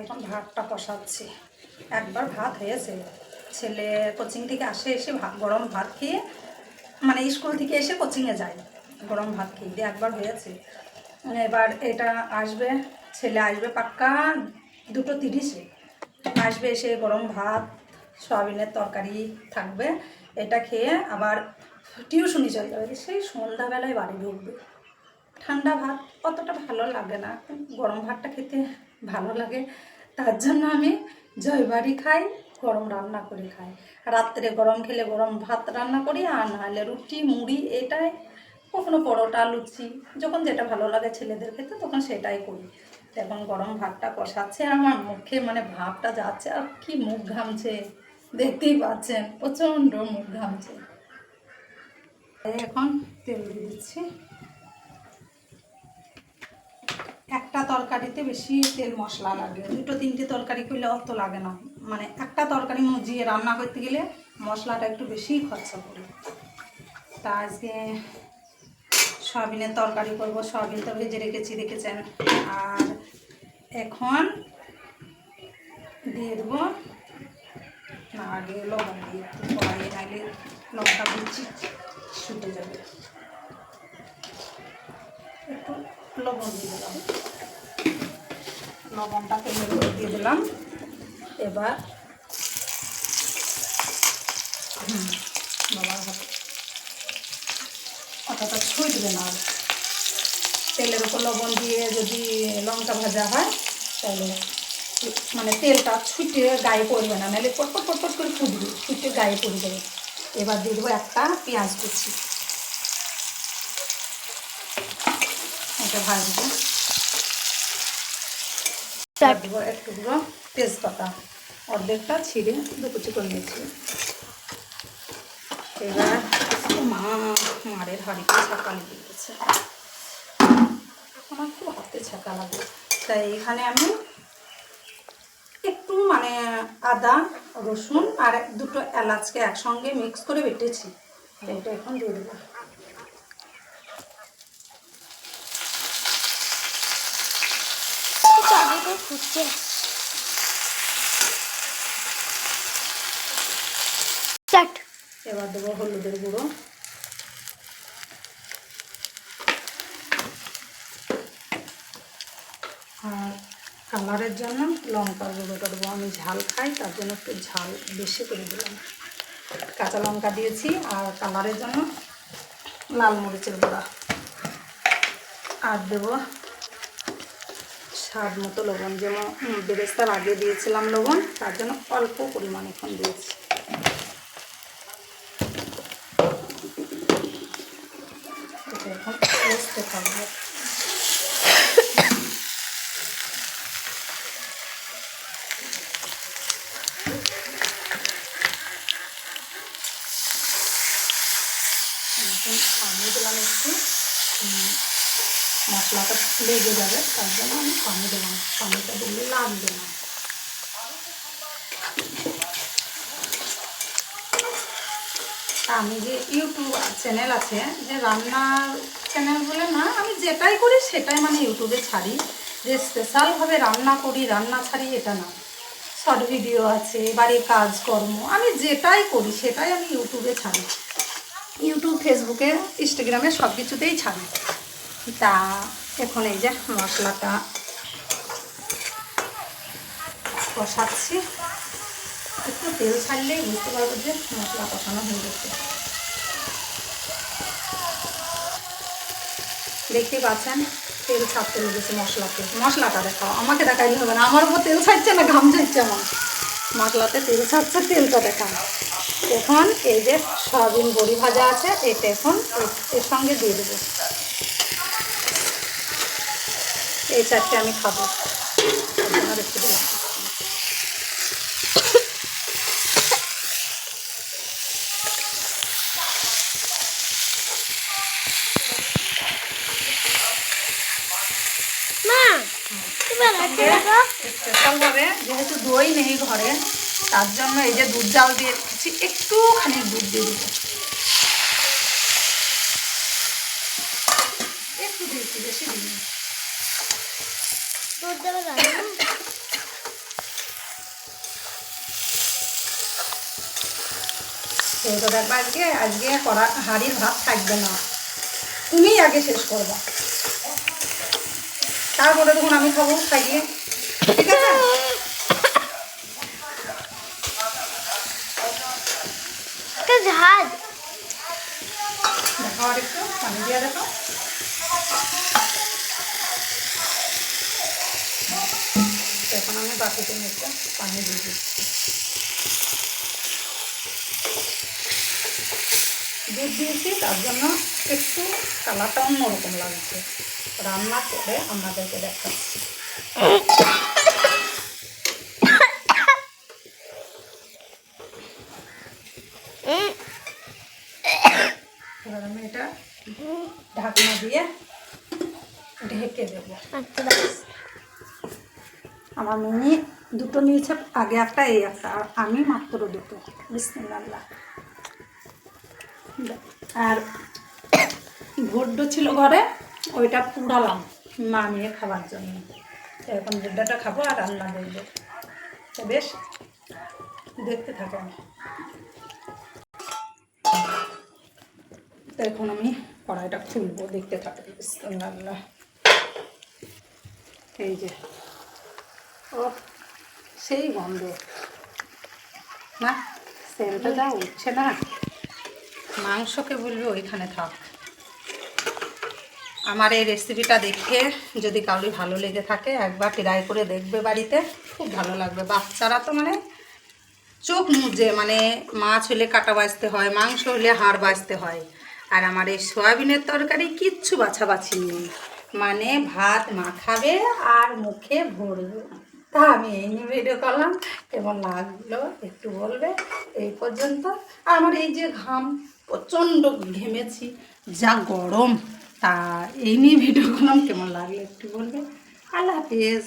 এখন ভাতটা কষাচ্ছি। একবার ভাত হয়েছে, ছেলে কোচিং থেকে এসে গরম ভাত খেয়ে, মানে স্কুল থেকে এসে কোচিংয়ে যায়, গরম ভাত খেয়ে দিয়ে একবার হয়েছে। এবার এটা আসবে, ছেলে আসবে পাক্কা 2:30-এ আসবে, এসে গরম ভাত সয়াবিনের তরকারি থাকবে, এটা খেয়ে আবার টিউশনি চলে যাবে, সেই সন্ধ্যাবেলায় বাড়ি ঢুকবে। ঠান্ডা ভাত অতটা ভালো লাগে না, গরম ভাতটা খেতে ভালো লাগে, তার জন্য আমি জয়বাড়ি খাই, গরম রান্না করে খাই। রাত্রে গরম খেলে গরম ভাত রান্না করি, আর নাহলে রুটি মুড়ি এটাই, কখনো পরোটা লুচি, যখন যেটা ভালো লাগে ছেলেদের খেতে তখন সেটাই করি। এখন গরম ভাতটা কষাচ্ছে, আমার মুখে মানে ভাবটা যাচ্ছে, আর কি মুখ ঘামছে দেখতেই পাচ্ছেন, প্রচণ্ড মুখ ঘামছে। এখন তেল দিয়ে দিচ্ছি। একটা তরকারিতে বেশি তেল মশলা লাগে, 2-3টে তরকারি করলে অত লাগে না, মানে একটা তরকারি মজিয়ে রান্না করতে গেলে মশলাটা একটু বেশি খরচা পড়ে। তা আজকে সয়াবিনের তরকারি করবো, সয়াবিন তো ভেজে রেখেছেন। আর এখন দিয়ে দেবো, না আগে লবণ দিয়ে কড়াইয়ে, নাইলে লঙ্কা দিচ্ছি ছুটে যাবে, একটু লবণ দিয়ে দিলাম, লবণটা তেলের উপর দিয়ে দিলাম। এবার বাবার হাতে অতটা ছুটবে না, তেলের উপর লবণ দিয়ে যদি লঙ্কা ভাজা হয় তাহলে মানে তেলটা ছুটে গায়ে পড়বে না, নাহলে পটপট পটপট করে ফুটবে, ছুটে গায়ে পড়ে যাবে। এবার দিয়ে দেবো একটা পেঁয়াজ কুচি, এটা ভাজবো। দেবো একটুগুলো তেজপাতা, অর্ধেকটা ছিঁড়ে দুকুচি করে নিয়েছি। এবার মারের হাঁড়িতে ছাঁকা লেগে গেছে, আমার খুব হাতে ছাঁকা লাগে, তাই এখানে আমি একটু মানে আদা রসুন আর 2টো এলাচকে একসঙ্গে মিক্স করে বেটেছি, এটা এখন দিয়ে দেবো। এবার দেবো হলুদের গুঁড়ো, আর কালারের জন্য লঙ্কার গুঁড়োটা দেবো, আমি ঝাল খাই তার জন্য একটু ঝাল বেশি করে দিলাম। কাঁচা লঙ্কা দিয়েছি, আর কালারের জন্য লাল মরিচের গুঁড়া, আর দেবো স্বাদ মতো লবণ, যেমন বেরেস্তার আগে দিয়েছিলাম লবণ, তার জন্য অল্প পরিমাণ এখন দিয়েছি। এটা এখন কষতে থাকবে। পানি দিলাম একটু, মশলাটা লেগে যাবে তার জন্য আমি পানি দিলাম, পানিটা দিলে লাগবে না। আমি যে ইউটিউব চ্যানেল আছে, যে রান্নার চ্যানেল বলে না, আমি যেটাই করি সেটাই মানে ইউটিউবে ছাড়ি, যে স্পেশালভাবে রান্না করি রান্না ছাড়ি এটা না। শর্ট ভিডিও আছে, বাড়ির কাজকর্ম, আমি যেটাই করি সেটাই আমি ইউটিউবে ছাড়ি, ইউটিউব ফেসবুকে ইনস্টাগ্রামে সব কিছুতেই ছাড়ি। তা এখন এই যে মশলাটা কষাচ্ছি, একটু তেল ছাড়লেই বুঝতে পারবো যে মশলা কষানো হয়ে গেছে। দেখতে পাচ্ছেন তেল ছাড়তে লেগেছে মশলাতে, মশলাটা দেখাও, আমাকে দেখাইলে হবে না, আমার উপর তেল ছাড়ছে না ঘাম ছাড়ছে আমার, মশলাতে তেল ছাড়ছে, তেলটা দেখান। এখন এই যে সয়াবিন বড়ি ভাজা আছে, এটা এখন এর সঙ্গে দিয়ে দেবো, এই চারটে আমি খাবো, রেখে দিলাম। স্পেশালভাবে যেহেতু দই নেই ঘরে, তার জন্য এই যে দুধ জাল দিয়ে রেখেছি, একটুখানি দুধ দিয়ে দেবো, একটু দিয়েছি, বেশি দিই। দুধ দেবে তো দেখবা আজকে কড়া হাঁড়ির ভাত থাকবে না, তুমি আগে শেষ করবা, তারপরে তখন আমি খাবো খাইয়ে, ঠিক আছে? ঝাল দেখো আর একটু পানি দিয়ে দেখো। এখন আমি বাকিতে একটা পানি দিয়ে দিচ্ছি। দুধ দিয়েছি তার জন্য একটু কালারটা অন্যরকম লাগছে, রান্না করে আপনাদেরকে দেখাচ্ছি। এবার আমি এটা ঢাকনা দিয়ে ঢেকে দেবো। আমার মেয়ে দুটো নিয়েছে, আগে একটা এই একটা, আর আমি মাত্র দুটো। বিসমিল্লাহ। আর ভুড্ডু ছিল ঘরে, ওইটা পুড়ালাম নামিয়ে খাবার জন্য। তো এখন ভুড্ডাটা খাবো আর রান্না করবো, তো বেশ দেখতে থাকেন। তো এখন আমি কড়াইটা খুলবো, দেখতে থাকবো। বিসমিল্লাহ। এই যে, ও সেই গন্ধ না, সেন্টটা যা উঠছে না, মাংসকে বলবে ওইখানে থাক। আমার এই রেসিপিটা দেখে যদি কাউরি ভালো লেগে থাকে একবার ট্রাই করে দেখবে বাড়িতে, খুব ভালো লাগবে। বাচ্চারা তো মানে চোখ মুজে, মানে মাছ হলে কাটা বাছতে হয়, মাংস হলে হাড় বাছতে হয়, আর আমার এই সয়াবিনের তরকারি কিচ্ছু বাছাবাছি নেই, মানে ভাত মাখাবে আর মুখে ভরবে। তা আমি এই নিয়ে ভিডিও করলাম, কেমন লাগলো একটু বলবে। এই পর্যন্ত। আর আমার এই যে ঘাম, প্রচণ্ড ঘেমেছি, যা গরম, তা এই নিয়ে ভিডিও করলাম, কেমন লাগলো একটু বলবে। আল্লাহ হাফেজ।